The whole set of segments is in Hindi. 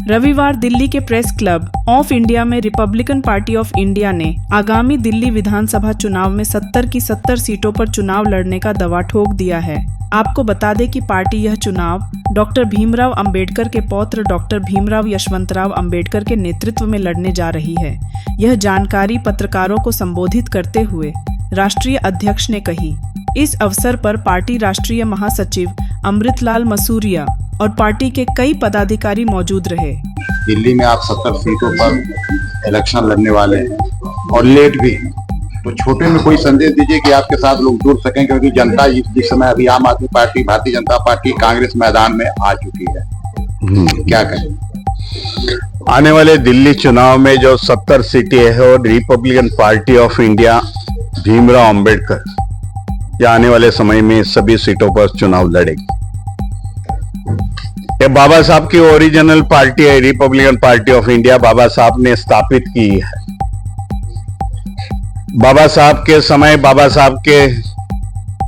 रविवार दिल्ली के प्रेस क्लब ऑफ इंडिया में रिपब्लिकन पार्टी ऑफ इंडिया ने आगामी दिल्ली विधानसभा चुनाव में 70 की 70 सीटों पर चुनाव लड़ने का दावा ठोक दिया है। आपको बता दें कि पार्टी यह चुनाव डॉक्टर भीमराव अंबेडकर के पौत्र डॉक्टर भीमराव यशवंतराव अंबेडकर के नेतृत्व में लड़ने जा रही है। यह जानकारी पत्रकारों को संबोधित करते हुए राष्ट्रीय अध्यक्ष ने कही। इस अवसर पर पार्टी राष्ट्रीय महासचिव अमृतलाल मसूरिया और पार्टी के कई पदाधिकारी मौजूद रहे। दिल्ली में आप 70 सीटों पर इलेक्शन लड़ने वाले हैं और लेट भी, तो छोटे में कोई संदेश दीजिए कि आपके साथ लोग जुड़ सकें, क्योंकि जनता जिस समय अभी आम आदमी पार्टी, भारतीय जनता पार्टी, कांग्रेस मैदान में आ चुकी है। क्या कहें? आने वाले दिल्ली चुनाव में जो 70 सीटें है और Republican party of India Bhimrao Ambedkar या आने वाले समय में सभी सीटों पर चुनाव लड़ेगी। ये बाबा साहब की ओरिजिनल पार्टी है। रिपब्लिकन पार्टी ऑफ इंडिया बाबा साहब ने स्थापित की है। बाबा साहब के समय, बाबा साहब के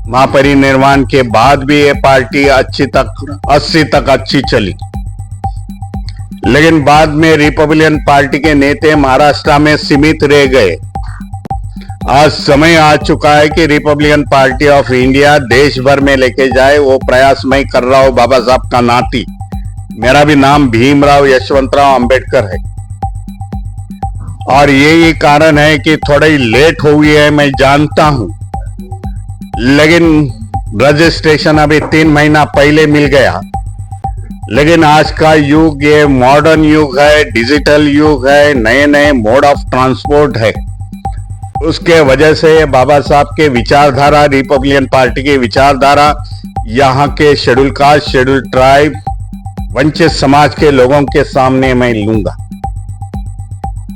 महापरिनिर्वाण के बाद भी ये पार्टी 80 तक अच्छी चली, लेकिन बाद में रिपब्लिकन पार्टी के नेता महाराष्ट्र में सीमित रह गए। आज समय आ चुका है कि रिपब्लिकन पार्टी ऑफ इंडिया देश भर में लेके जाए। वो प्रयास मैं कर रहा हूं बाबा साहब का नाती। मेरा भी नाम भीमराव यशवंतराव अंबेडकर है और यही कारण है कि थोड़ी लेट हो गई है, मैं जानता हूं, लेकिन रजिस्ट्रेशन अभी 3 महीना पहले मिल गया। लेकिन आज का युग ये मॉडर्न युग है, डिजिटल युग है, नए नए मोड ऑफ ट्रांसपोर्ट है। उसके वजह से बाबा साहब के विचारधारा, रिपब्लिकन पार्टी की विचारधारा यहाँ के शेड्यूल कास्ट, शेड्यूल ट्राइब, वंचित समाज के लोगों के सामने मैं लूंगा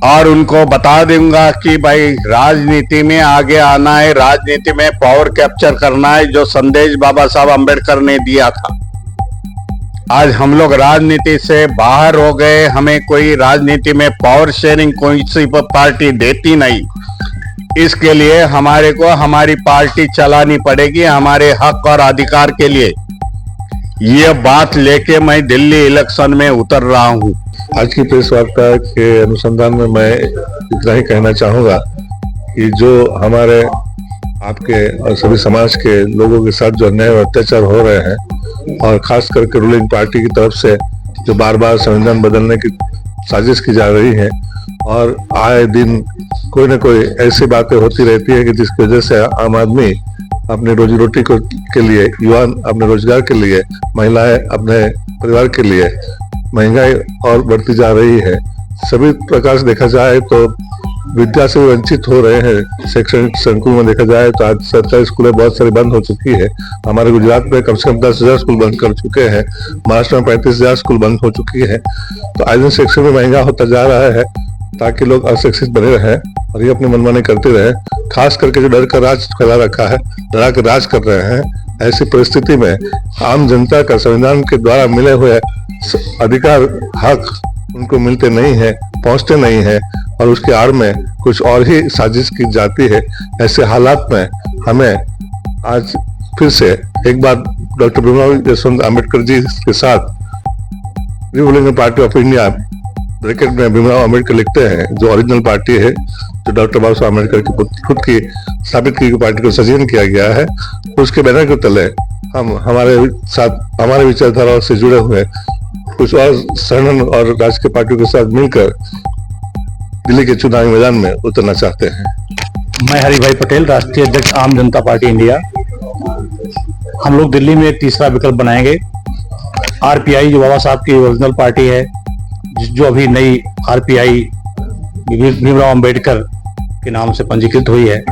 और उनको बता दूंगा कि भाई राजनीति में आगे आना है, राजनीति में पावर कैप्चर करना है। जो संदेश बाबा साहब अंबेडकर ने दिया था, आज हम लोग राजनीति से बाहर हो गए। हमें कोई राजनीति में पावर शेयरिंग कोई सी पार्टी देती नहीं। इसके लिए हमारे को हमारी पार्टी चलानी पड़ेगी, हमारे हक और अधिकार के लिए। ये बात लेके मैं दिल्ली इलेक्शन में उतर रहा हूँ। आज की प्रेस वार्ता के अनुसंधान में मैं इतना ही कहना चाहूंगा कि जो हमारे आपके और सभी समाज के लोगों के साथ जो अन्याय और अत्याचार हो रहे हैं, और खास करके रूलिंग पार्टी की तरफ से जो बार बार संविधान बदलने की साजिश की जा रही है, और आए दिन कोई ना कोई ऐसी बातें होती रहती है कि जिसकी वजह से आम आदमी अपने रोजी रोटी के लिए, युवा अपने रोजगार के लिए, महिलाएं अपने परिवार के लिए, महंगाई और बढ़ती जा रही है। सभी प्रकार से देखा जाए तो विद्या से वंचित हो रहे हैं। शैक्षणिक संकुल में देखा जाए तो आज सरकारी स्कूलें बहुत सारी बंद हो चुकी है। हमारे गुजरात में कम से कम 10,000 स्कूल बंद कर चुके हैं। महाराष्ट्र में 35,000 स्कूल बंद हो चुकी है। तो आज दिन शिक्षा में महंगा होता जा रहा है ताकि लोग अशिक्षित बने रहे और ये अपनी मनमानी करते रहे। खास करके जो डर का राज फैला रखा है, डरा कर राज कर रहे हैं, ऐसी परिस्थिति में आम जनता का संविधान के द्वारा मिले हुए अधिकार, हक उनको मिलते नहीं है, पहुंचते नहीं है, और उसके आड़ में कुछ और ही साजिश की जाती है। ऐसे हालात में हमें आज फिर से एक बार डॉक्टर भीमराव यशवंत अंबेडकर जी के साथ Republican party of India, bracket में भीमराव अंबेडकर लिखते हैं, जो ओरिजिनल पार्टी है, जो डॉक्टर बाबा साहब अंबेडकर की खुद की स्थापित की पार्टी को सजीवन किया गया है, उसके बैनर के तले हम हमारे साथ, हमारे विचारधाराओं से जुड़े हुए कुछ और संगठन और राजकीय पार्टियों के साथ मिलकर दिल्ली के चुनावी मैदान में उतरना चाहते हैं। मैं हरिभाई पटेल, राष्ट्रीय अध्यक्ष आम जनता पार्टी इंडिया। हम लोग दिल्ली में एक तीसरा विकल्प बनाएंगे। आरपीआई जो बाबा साहब की ओरिजिनल पार्टी है, जो अभी नई आरपीआई भीमराव अंबेडकर के नाम से पंजीकृत हुई है,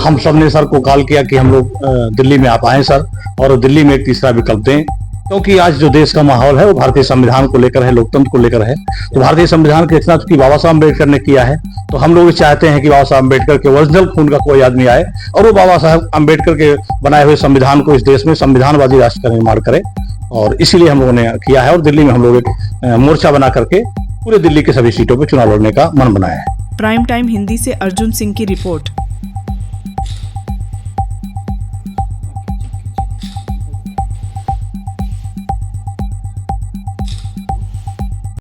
हम सब ने सर को कॉल किया कि हम लोग दिल्ली में आप आए सर, और दिल्ली में एक तीसरा विकल्प दें, क्योंकि आज जो देश का माहौल है वो भारतीय संविधान को लेकर है, लोकतंत्र को लेकर है। तो भारतीय संविधान की रचना चूंकि बाबा साहब अम्बेडकर ने किया है, तो हम लोग चाहते हैं कि बाबा साहब अम्बेडकर के ओरिजिनल खून का कोई आदमी आए और वो बाबा साहब अम्बेडकर के बनाए हुए संविधान को इस देश में संविधानवादी राष्ट्र का निर्माण करे। और इसीलिए हम लोगों ने किया है और दिल्ली में हम लोग एक मोर्चा बना करके पूरे दिल्ली के सभी सीटों पर चुनाव लड़ने का मन बनाया है। प्राइम टाइम हिंदी से अर्जुन सिंह की रिपोर्ट।